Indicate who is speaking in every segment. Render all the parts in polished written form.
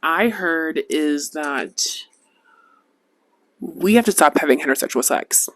Speaker 1: I heard is that we have to stop having heterosexual sex.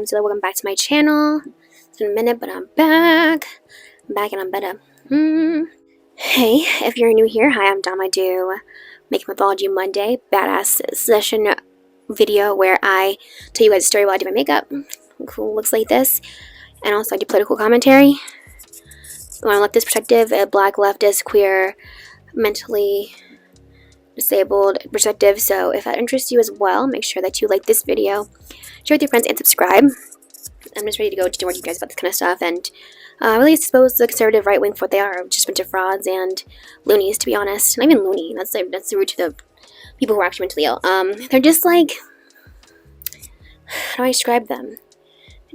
Speaker 2: So welcome back to my channel. It's been a minute, but I'm back. I'm back and I'm better. Hey, if you're new here, hi, I'm Dom. I do Make Mythology Monday badass session video where I tell you guys a story while I do my makeup. Cool, looks like this. And also I do political commentary. I'm a leftist perspective, a black leftist, queer, mentally disabled perspective. So if that interests you as well, make sure that you like this video, share with your friends, and subscribe. I'm just ready to go to warn you guys about this kind of stuff and really expose the conservative right wing for what they are, just a bunch of frauds and loonies, to be honest. Not even loony, that's the root to the people who are actually mentally ill. They're just like, how do I describe them?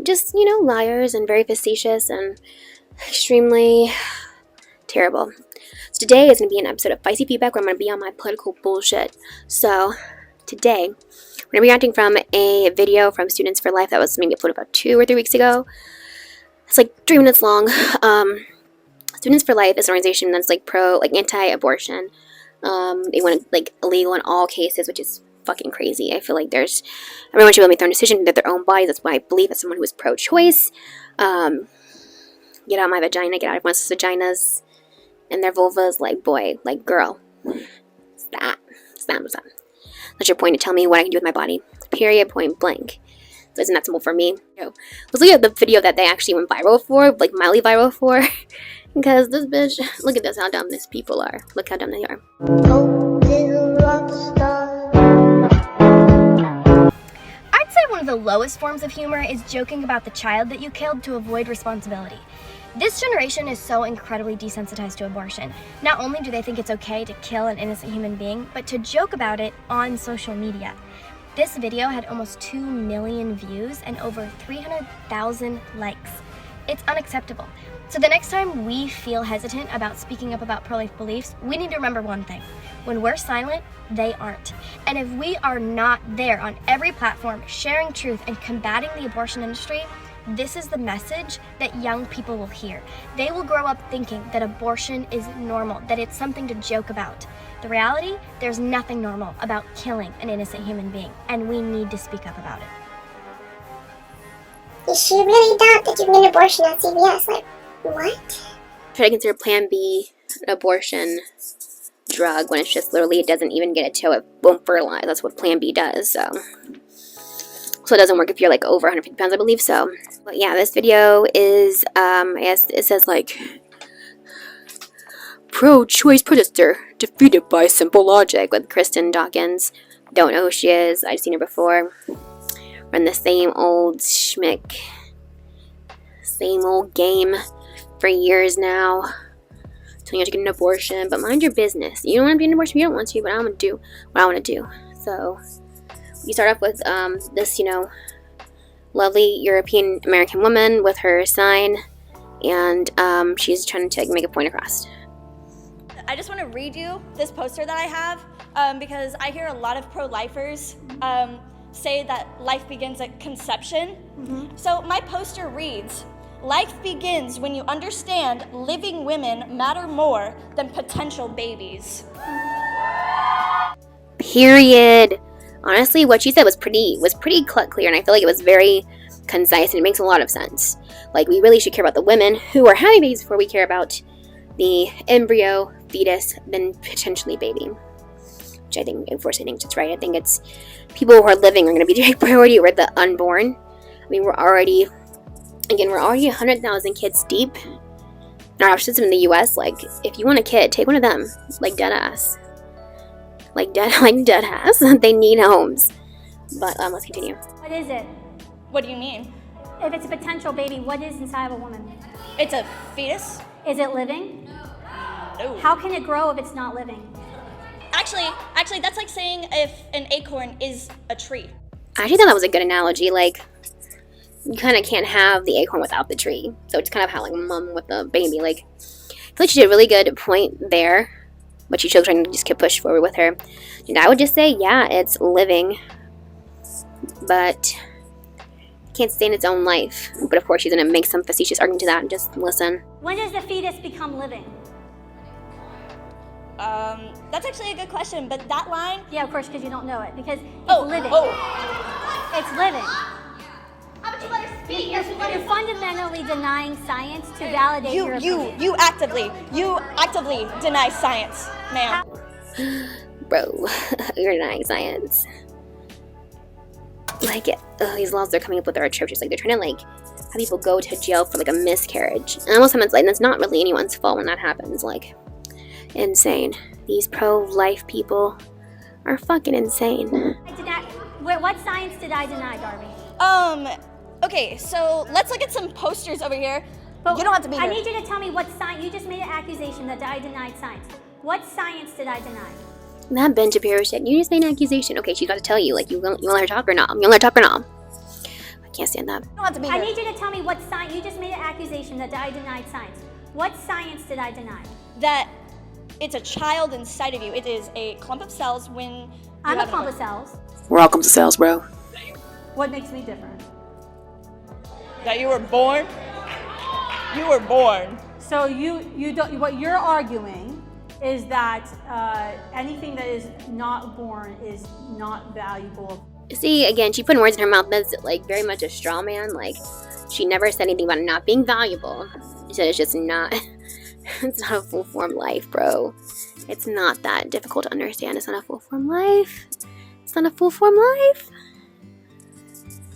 Speaker 2: Just, you know, liars and very facetious and extremely terrible. So today is going to be an episode of Feisty Feedback where I'm going to be on my political bullshit. So today, we're going to be reacting from a video from Students for Life that was maybe uploaded about 2 or 3 weeks ago. It's like 3 minutes long. Students for Life is an organization that's like anti-abortion. They want it like illegal in all cases, which is fucking crazy. I feel like everyone should be able to make their own decision with their own bodies. That's why I believe as someone who is pro-choice. Get out my vagina, get out everyone else's vaginas and their vulvas, like boy, like girl. Stop. That's your point to tell me what I can do with my body. Period, point blank. So isn't that simple for me? Let's look at the video that they actually went viral for, like mildly viral for. Because this bitch, look at this, how dumb these people are. Look how dumb they are.
Speaker 3: I'd say one of the lowest forms of humor is joking about the child that you killed to avoid responsibility. This generation is so incredibly desensitized to abortion. Not only do they think it's okay to kill an innocent human being, but to joke about it on social media. This video had almost 2 million views and over 300,000 likes. It's unacceptable. So the next time we feel hesitant about speaking up about pro-life beliefs, we need to remember one thing. When we're silent, they aren't. And if we are not there on every platform sharing truth and combating the abortion industry, this is the message that young people will hear. They will grow up thinking that abortion is normal, that it's something to joke about. The reality, there's nothing normal about killing an innocent human being, and we need to speak up about it.
Speaker 4: Is she really doubt that you can get an abortion at CVS? Like, what?
Speaker 2: Try to consider Plan B an abortion drug when it's just literally, it doesn't even get it till it won't fertilize. That's what Plan B does, so it doesn't work if you're like over 150 pounds, I believe so. But yeah, this video is, I guess it says like, pro-choice protester defeated by simple logic with Kristen Dawkins. Don't know who she is. I've seen her before. Run the same old schmick, same old game for years now. Telling you to get an abortion, but mind your business. You don't want to be an abortion if you don't want to, but I'm going to do what I want to do. So you start off with this, you know, lovely European American woman with her sign, and she's trying to make a point across.
Speaker 5: I just want to read you this poster that I have because I hear a lot of pro-lifers say that life begins at conception. So my poster reads, "Life begins when you understand living women matter more than potential babies."
Speaker 2: Period. Honestly, what she said was pretty clear, and I feel like it was very concise, and it makes a lot of sense. Like, we really should care about the women who are having babies before we care about the embryo, fetus, then potentially baby. Which I think, of course, I think that's right. I think it's people who are living are going to be the priority over the unborn. I mean, we're already 100,000 kids deep in our adoption system in the U.S. Like, if you want a kid, take one of them. Like, dead ass. Like dead ass. They need homes. But let's continue.
Speaker 6: What is it?
Speaker 5: What do you mean?
Speaker 6: If it's a potential baby, what is inside of a woman?
Speaker 5: It's a fetus?
Speaker 6: Is it living?
Speaker 5: No.
Speaker 6: How can it grow if it's not living?
Speaker 5: Actually, that's like saying if an acorn is a tree.
Speaker 2: I actually thought that was a good analogy. Like, you kind of can't have the acorn without the tree. So it's kind of how, like, mom with the baby. Like, I feel like she did a really good point there. But she chose trying to just keep push forward with her. And I would just say, yeah, it's living. But it can't sustain its own life. But of course, she's going to make some facetious argument to that. And just listen.
Speaker 6: When does the fetus become living?
Speaker 5: That's actually a good question, but that line.
Speaker 6: Yeah, of course, because you don't know it. Because it's living. It's living.
Speaker 3: How about you let her speak?
Speaker 6: You're fundamentally denying science to validate your opinion.
Speaker 5: You actively deny science, ma'am.
Speaker 2: Bro, you're denying science. Like, these laws they're coming up with are atrocious. Like, they're trying to, like, have people go to jail for, like, a miscarriage. And most of the time it's like, that's not really anyone's fault when that happens. Like, insane. These pro-life people are fucking insane.
Speaker 6: What science did I deny, Darby?
Speaker 5: Okay, so let's look at some posters over here.
Speaker 6: But
Speaker 5: You don't have to be
Speaker 6: I
Speaker 5: here.
Speaker 6: need you to tell me what science. You just made an accusation that I denied science. What science did I deny?
Speaker 2: That Ben Shapiro shit. You just made an accusation. Okay, she's got to tell you. Like, you let her talk or not? You let her talk or not? I can't stand that.
Speaker 5: You don't have to be
Speaker 6: I
Speaker 5: here.
Speaker 6: need you to tell me what science. You just made an accusation that I denied science. What science did I deny?
Speaker 5: That it's a child inside of you. It is a clump of cells when you
Speaker 6: I'm a
Speaker 5: have
Speaker 6: clump of cells.
Speaker 1: We're all comes to cells, bro.
Speaker 6: What makes me different?
Speaker 7: That you were born? You were born.
Speaker 6: So you don't. What you're arguing is that anything that is not born is not valuable.
Speaker 2: See, again, she put words in her mouth that's, like, very much a straw man. Like, she never said anything about it not being valuable. She said it's just not, it's not a full-form life, bro. It's not that difficult to understand. It's not a full-form life. It's not a full-form life.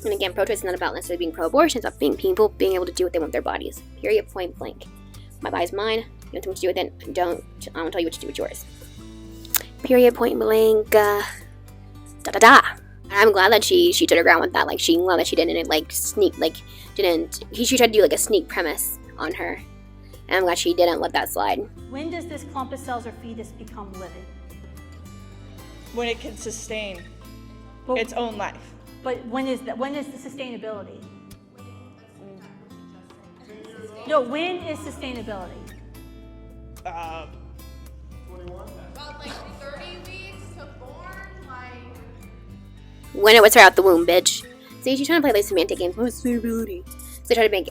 Speaker 2: And again, pro-choice is not about necessarily being pro-abortion. It's about being people being able to do what they want with their bodies. Period, point blank. My body's mine. You want to do what to do with it? Don't. I won't tell you what to do with yours. Period, point blank. Da-da-da. I'm glad that she stood her ground with that. Like, she glad that she didn't, like, sneak, like, didn't, she tried to do, like, a sneak premise on her. And I'm glad she didn't let that slide.
Speaker 6: When does this clump of cells or fetus become living?
Speaker 7: When it can sustain
Speaker 6: But,
Speaker 7: its own life.
Speaker 6: but when is that? When is the sustainability? No, when is sustainability?
Speaker 2: When it was right out the womb, bitch. See, she's trying to play like semantic games. What's sustainability? So they try to make,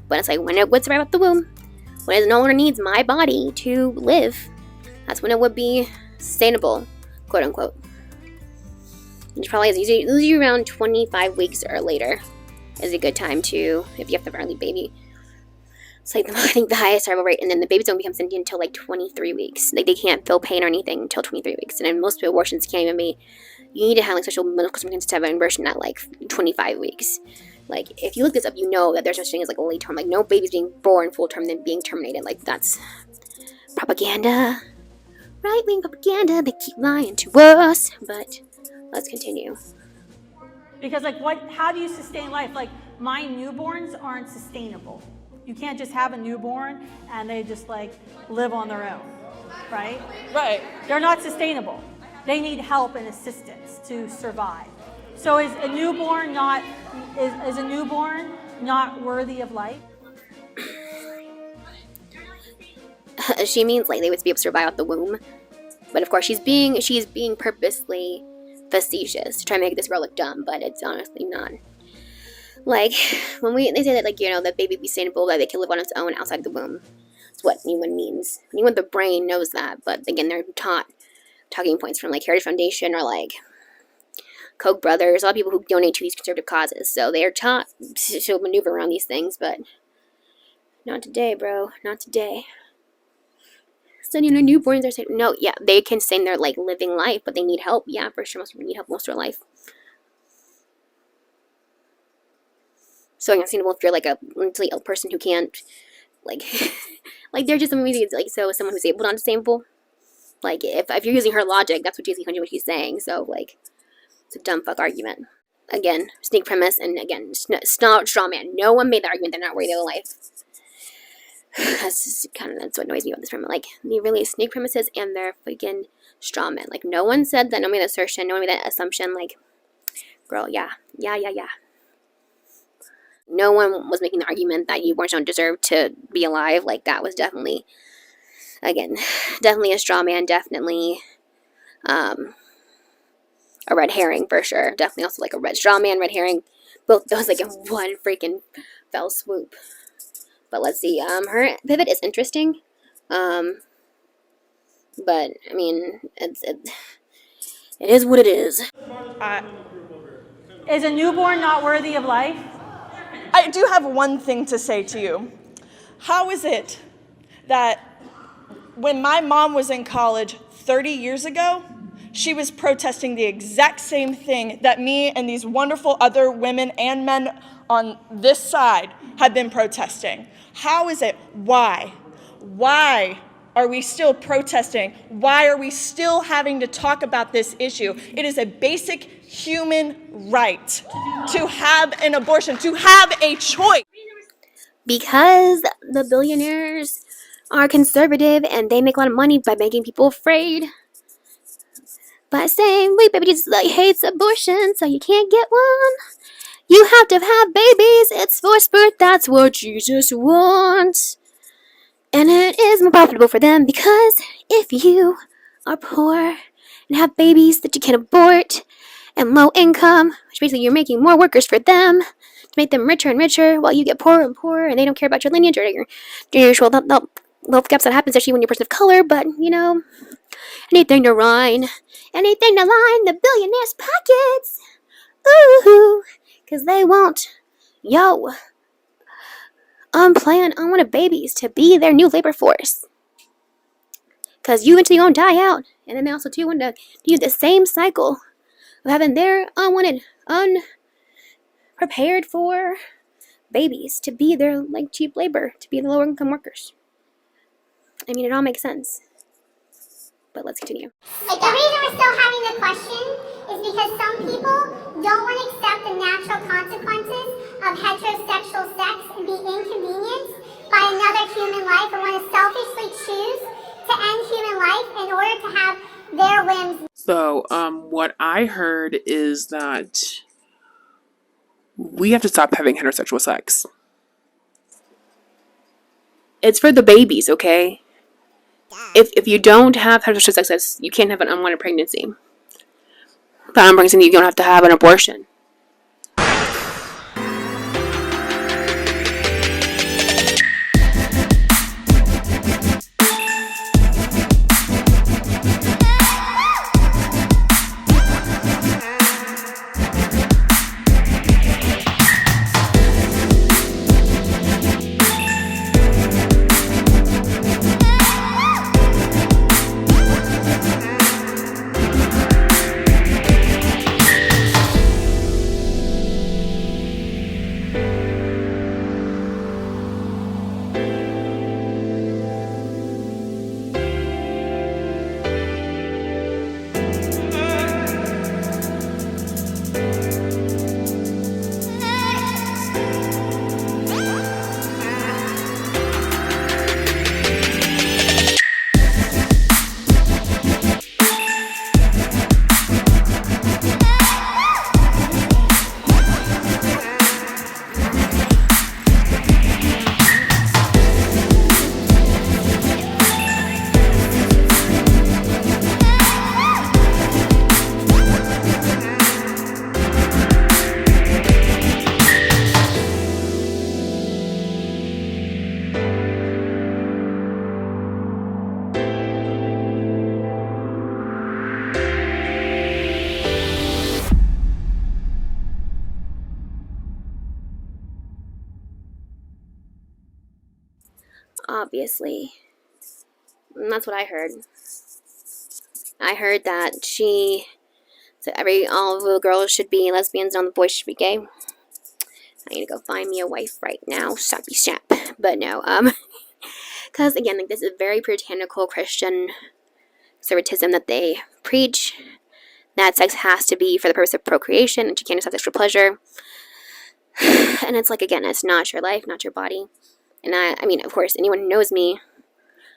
Speaker 2: but it's like, when it was right out the womb, when it no longer needs my body to live, that's when it would be sustainable, quote unquote. Which probably is usually around 25 weeks or later is a good time to, if you have the early baby. It's like, I think the highest survival rate, and then the babies don't become sentient until like 23 weeks. Like, they can't feel pain or anything until 23 weeks. And then most abortions can't even be, you need to have like special medical circumstances to have an abortion at like 25 weeks. Like, if you look this up, you know that there's such thing as like a late term. Like, no baby's being born full term then being terminated. Like, that's propaganda. Right-wing propaganda. They keep lying to us. But let's continue.
Speaker 6: Because like how do you sustain life? Like, my newborns aren't sustainable. You can't just have a newborn and they just like live on their own, right?
Speaker 7: Right.
Speaker 6: They're not sustainable. They need help and assistance to survive. So is a newborn not worthy of life?
Speaker 2: She means like they would be able to survive out the womb. But of course she's being purposely facetious to try and make this girl look dumb, but it's honestly not. Like, when they say that, like, you know, that baby be sustainable, that they can live on its own outside the womb. That's what anyone means. Anyone with the brain knows that, but again, they're talking points from like Heritage Foundation or like Koch brothers, a lot of people who donate to these conservative causes. So they are taught to maneuver around these things, but not today, bro. Not today. Studying newborns are saying, no, yeah, they can sustain their like living life, but they need help. Yeah, for sure, most people need help most of their life. So unsustainable if you're like a mentally ill person who can't, like, like they're just amazing. Like, so someone who's able to not sustainable. Like, if you're using her logic, that's what she's saying. So like, it's a dumb fuck argument. Again, sneak premise, and again, straw man. No one made the argument they're not worthy of life. That's what annoys me about this premise. Like, they really sneak premises and they're freaking straw men. Like, no one said that. No one made that assertion. No one made that assumption. Like, Girl, yeah. No one was making the argument that newborns don't deserve to be alive. Like, that was definitely, again, definitely a straw man, definitely a red herring for sure. Definitely also like a red straw man, red herring. Both those like in one freaking fell swoop. But let's see. Her pivot is interesting. But I mean, it is what it is.
Speaker 6: Is a newborn not worthy of life?
Speaker 7: I do have one thing to say to you. How is it that when my mom was in college 30 years ago, she was protesting the exact same thing that me and these wonderful other women and men on this side have been protesting? How is it? Why? Why are we still protesting? Why are we still having to talk about this issue? It is a basic human right to have an abortion, to have a choice.
Speaker 2: Because the billionaires are conservative and they make a lot of money by making people afraid. By saying, wait, baby Jesus hates abortion, so you can't get one. You have to have babies, it's forced birth, that's what Jesus wants. And it is more profitable for them because if you are poor and have babies that you can't abort and low income, which basically you're making more workers for them to make them richer and richer while you get poorer and poorer and they don't care about your lineage or your usual wealth gaps that happens, especially when you're a person of color, but you know, anything to line the billionaires' pockets. Ooh, because they want, unplanned, unwanted babies to be their new labor force. Because you eventually gonna die out. And then they also too want to do the same cycle of having their unwanted, unprepared for babies to be their like cheap labor, to be the lower income workers. I mean, it all makes sense. But let's continue.
Speaker 4: Like, the reason we're still having the question is because some people don't want to accept the natural consequences of heterosexual sex and be inconvenienced by another human life and want to selfishly choose to end human life in order to have their limbs.
Speaker 1: So, what I heard is that we have to stop having heterosexual sex. It's for the babies, okay? If you don't have heterosexual sex, you can't have an unwanted pregnancy. That brings in you don't have to have an abortion.
Speaker 2: Obviously. And that's what I heard. I heard that all the girls should be lesbians and all the boys should be gay. I need to go find me a wife right now. Sappy sap. But no, because again, like, this is very puritanical Christian conservatism that they preach, that sex has to be for the purpose of procreation and you can't just have sexual pleasure. And it's like, again, it's not your life, not your body. And I mean, of course, anyone who knows me,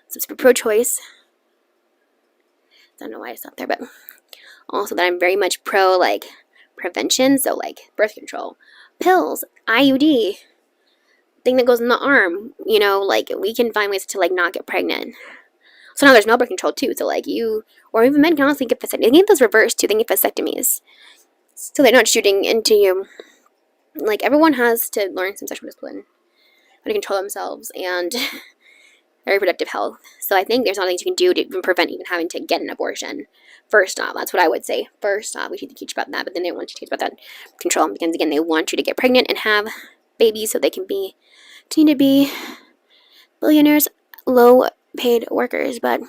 Speaker 2: so it's pro-choice. Don't know why I stopped there, but also that I'm very much pro, like, prevention, so like birth control, pills, IUD, thing that goes in the arm, you know, like we can find ways to like not get pregnant. So now there's male birth control too, so like you, or even men can honestly get vasectomies. They can get those reversed too, they can get vasectomies. So they're not shooting into you. Like everyone has to learn some sexual discipline, how to control themselves, and their reproductive health. So I think there's a lot of things you can do to even prevent even having to get an abortion. First off, that's what I would say. First off, we should teach about that, but then they want you to teach about that control because again, they want you to get pregnant and have babies so they can continue to be billionaires, low paid workers. But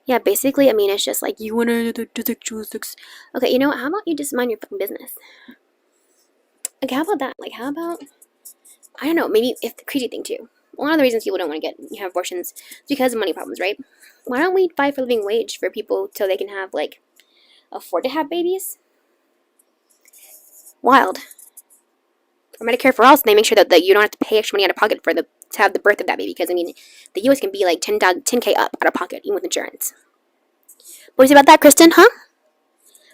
Speaker 2: yeah, basically, I mean, it's just like you want to do sexual sex. Okay, you know what? How about you just mind your fucking business? Like, how about that? Like, how about, I don't know, maybe if the crazy thing too. One of the reasons people don't want to have abortions is because of money problems, right? Why don't we fight for living wage for people so they can have, like, afford to have babies? Wild. Or Medicare for all, so they make sure that you don't have to pay extra money out of pocket to have the birth of that baby. Because, I mean, the U.S. can be like 10K up out of pocket, even with insurance. What do you say about that, Kristen, huh?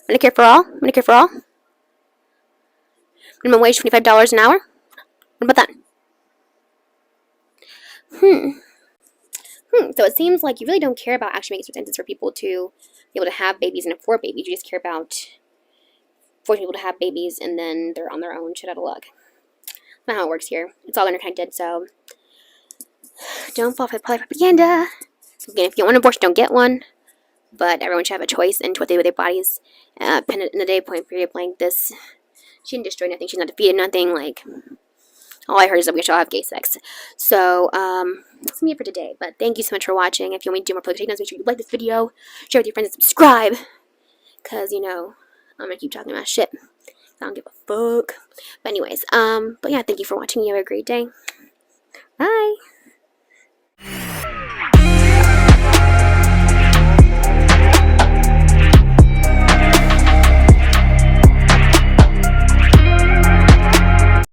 Speaker 2: Medicare for all? Medicare for all? Minimum wage, $25 an hour? What about that? So it seems like you really don't care about actually making circumstances for people to be able to have babies and afford babies. You just care about forcing people to have babies and then they're on their own shit out of luck. That's not how it works here. It's all interconnected, so don't fall for the propaganda. Again, if you want an abortion, don't get one. But everyone should have a choice into what they do with their bodies. In the day point period, like this, she didn't destroy nothing. She's not defeated nothing. Like, all I heard is that we should all have gay sex. So, that's me for today. But thank you so much for watching. If you want me to do more political takedowns, make sure you like this video, share with your friends, and subscribe. Because, you know, I'm going to keep talking about shit. I don't give a fuck. But anyways, but yeah, thank you for watching. You have a great day. Bye.